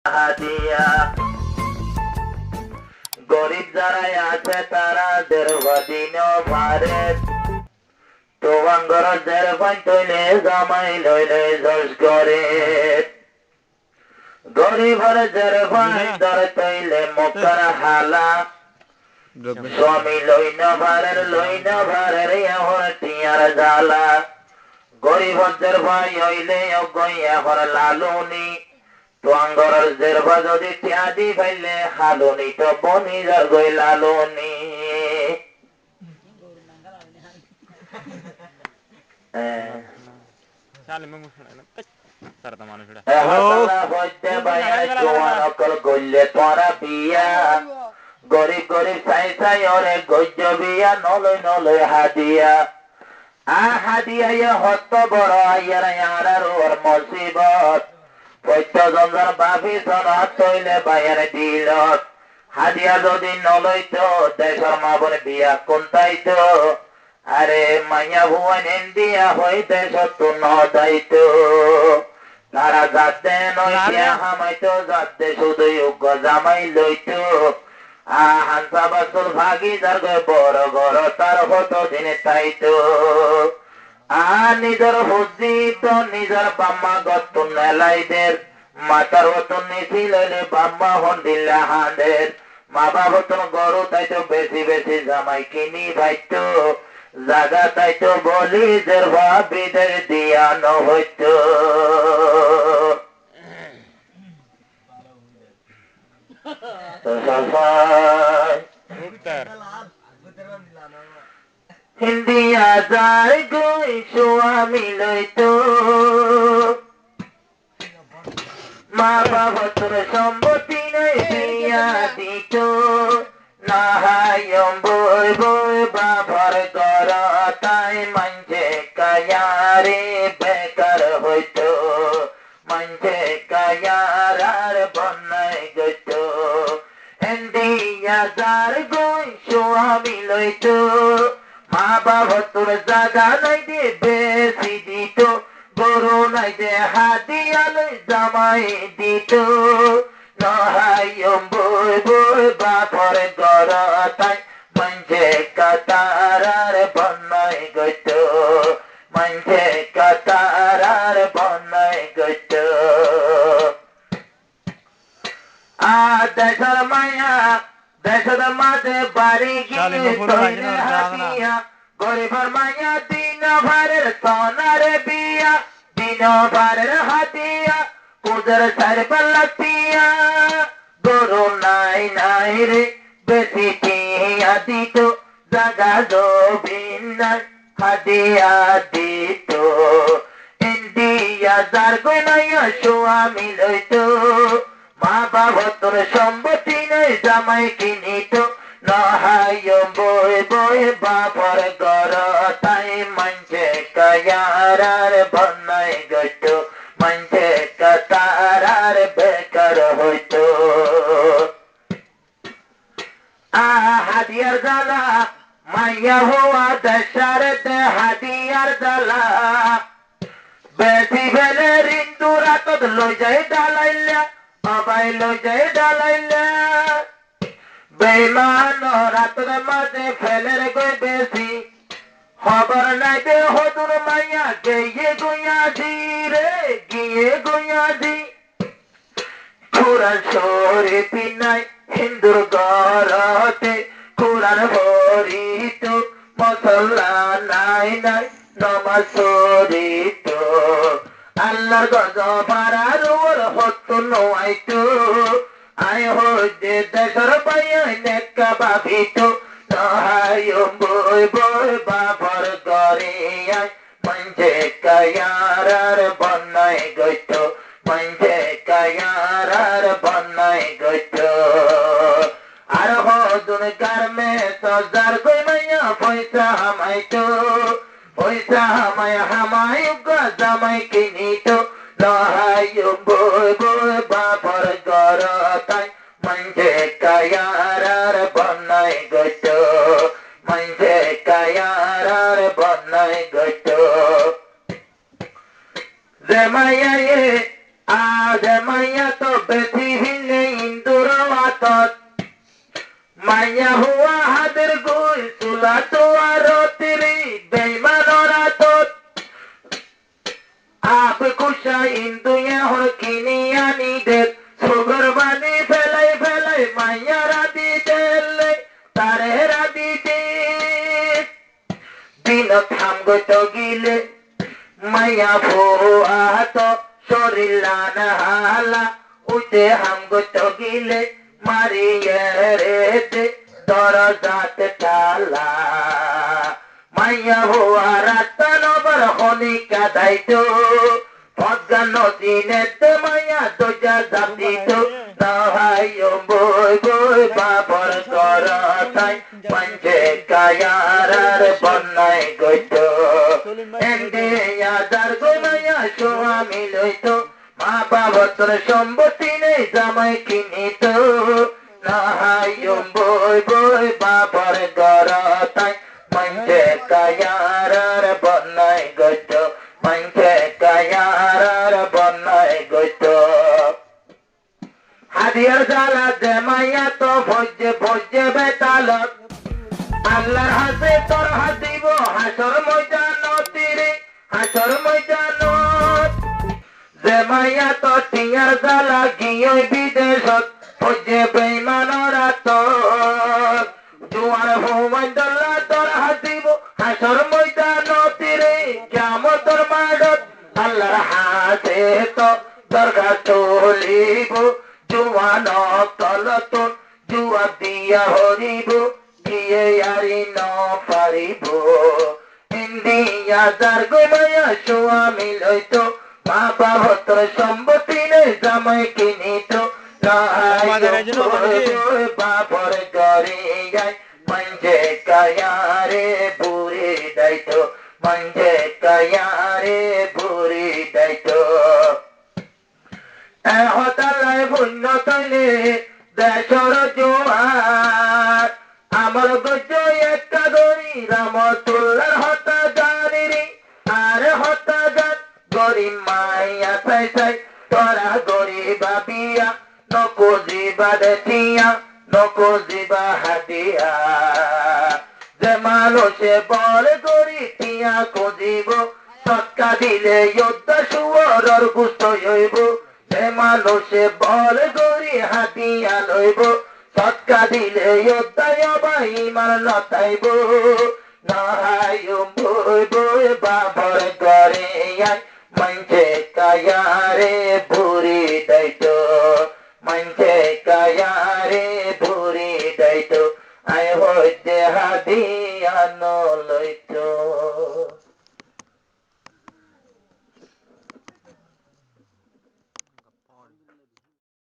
হাদিয়া গরিব যারাই আছে তারা দেড়দিন ভারে তোমাঙ্গর দের তৈলে জামাই লইলে জস করে গরিবর দের দর তৈলে মকর হালা স্বামী লইন ভারের এখন টিয়ার জ্বালা গরিবদের ভাই হইলে এখন লালুনি তোয়াঙ্গরের জেরবা যদি ত্যাদি ভাইলে হালুনি তো বনি যার গই লালুনি গরিব গরিব চাই চাই ওরে গজ্য বিয়া নলই হাদিয়া হাদিয়া হত বড় ইয়ার ওর মুসিবত প্রত্যজনর বাপি সনত তৈলে বাইরে দিল হাদিয়া যদি নলইত দেশর মা বোন বিয়া কোনটাইত আরে মাইয়া ভুয়ান দিয়া হই দেশত ন দায়িত তারা যাতে নইয়া হামাইতো যাতে শুধু যোগ্য জামাই লইত হানসা বাসুল ভাগি যার বড় গড় তার হতো দিনে তাইতো নিজের বুদ্ধি তো নিজের বাম্মা গত নেলাইদের মাতার হতন নিচি লইলে বাম্মা হন দিল্লা হাঁদের মা বাবা হতন গরু তাইতো বেশি বেশি জামাই কিনি ভাইতো জাগা তাইতো বলি দের ভাবিদের দিয়া নহইত হিন্দিয়া যায় গই স্বামী লইতো মা বাবা তোর সম্পত্তি নাই দিয়া দিত নাহায়ম বই বই বাবার গর তাই মঞ্চে কায়ারে বেকার হইত মঞ্চে কায়ার বন্যায় গত হিন্দিয়া যায় গই স্বামী লইতো মা বাবা তোর জাগা নাই দে বেশি দিত গরু নাই দে হাদিয়া লই জামাই দিত নহায়ম বই বই বাপর গর তাই মঞ্চে কাতার বন্যায় গত মঞ্চে কাতার বন্যায় গত দেশর মায়া দেশর মাঝে বাড়ি গিয়ে তৈরি হাদিয়া গরিবর মায়া দিন ভারের সোনার বিয়া দিন ভারের হাদিয়া কুদের সার পাল্লাতিয়া গরু নাই রে বেশি টিয়া দিত জাগা জবিন নাই হাদিয়া দিত ইন্ডিয়া যার গই নয়া স্বামী লইত মা বাবা তোর সম্পত্তি নাই জামাই কিনিত নহায়ম বই বই বাপর গর তাই মঞ্চে কায়ার বন্যায় গত মঞ্চে কাতার বেকার হইত হাদিয়ার জ্বালা মাইয়া হওয়া দেশার দে হাদিয়ার জ্বালা বেশি বেলে রিন্দু রাতত লই যাই ডালাইলা অবাই লই যাই ডালাইলা বেমান রাতের মাঝে ফেলের গই বেশি খবর নাই দে হদুর মাইয়া গিয়ে গুয়াছি রে গিয়ে গুয়াছি কুরান শরীফ নাই হিন্দুর গরতে কুরান ভরিত মসল্লা নাই নমাজ শরীফ আল্লাহর গজব আর ওর হত নয়তো আয় হইতে দেশর পাইয়া নেকা ভাবিত নহায়ম বই বই বাবার গরে আয় মঞ্চে কায়ার বন্যায় গত মঞ্চে কায়ার বন্যায় গত আর হদুন গার্মে সজার গই মাইয়া পয়সা হামাইতো পয়সা হামায় জামাই কিনিত নহায়ম বই বই বাবার গর তাই মঞ্চে কায়ার বন্যায় গত মঞ্চে কায়ার বন্যায় গত যে মাইয়া আজ মাইয়া তো বেশি ভিন্নে ইন্দুর মাতত মাইয়া হুয়া হাদের গুই চুলা তো আর তিরি বেইমানরা তো আপ কুশা ইন্দুয়া হর কিনি আনি দে সুগর বানি ফেলাই ফেলাই মাইয়া রাদি দেলে তারে রাদি দে দিন থাম গো গিলে মাইয়া ফুয়া তো শরীলান হালা উঠে হাম গো গিলে মারিয়ে রে দে দরজাত তালা মাইয়া হুয়া রাতন বর খনিকা দাইতো পদ্মা নদী নেতে মাইয়া দোজা জাতিতো নাহাইও বই বই বাবর করতাই পঞ্চে কায়ারার বন্যায় গইতো এন্ডে আদার গো মাইয়া স্বামী লইতো মা বাবতর সম্পত্তি নেই জামাই কিনিতো নাহাইও বই বই বাবর করতাই পঞ্চে কায়ারার বন্যায় গইতো পঞ্চে কায়ারার বন্যায় গইতো হাদিয়ার জালা দে মাইয়া তো ভজ্জে ভজ্জে বেতালত আল্লাহর হাতে তোর হাসিব হাসর ময়দান তীরে হাসর ময়দান যে মাইয়া তো টিয়ার জালা গিয়ে বিদেশত ভজ্জে বেইমানরা তো জুয়ার হুমাইদুল্লাহ তোর হাসিব হাসর ময়দান তীরে কিয়ামতের মাঠত আল্লাহর হাতে তো দরগা চলিব জুয়ান তলতন জুয়া দিয়া হরিব দিয়ে আরি ন পারিব ইন্দিয়া যার গোমায়া স্বামী লইতো মা বাবতর সম্পত্তি নেই জামাই কিনিতো বাপর গরে যায় মঞ্জে কায়ারে বুড়ি দাইতো মঞ্জে কায়ারে বুড়ি দাইতো হতালায় পুণ্য তৈলে দেশর জোয়ার আমার গজ একটা গরি রামতুল্লার হতা জানি আর হতা জান গরি মাইয়া চাই চাই তোরা গরি বাবিয়া নকো জিবা দেখিয়া নকো জিবা হাতিয়া যে মানুষে বল গরি টিয়া খুঁজিব সৎকা দিলে যোদ্ধা শুয়রর গুস্ত হইব যে মানুষে বল গরি হাতিয়া লইব সৎকা দিলে যোদ্ধায় বাই মার নতাইব নহায় বই বই বাবর করে মঞ্চে কায়ারে বুড়ি দাইতো মঞ্চে কায়া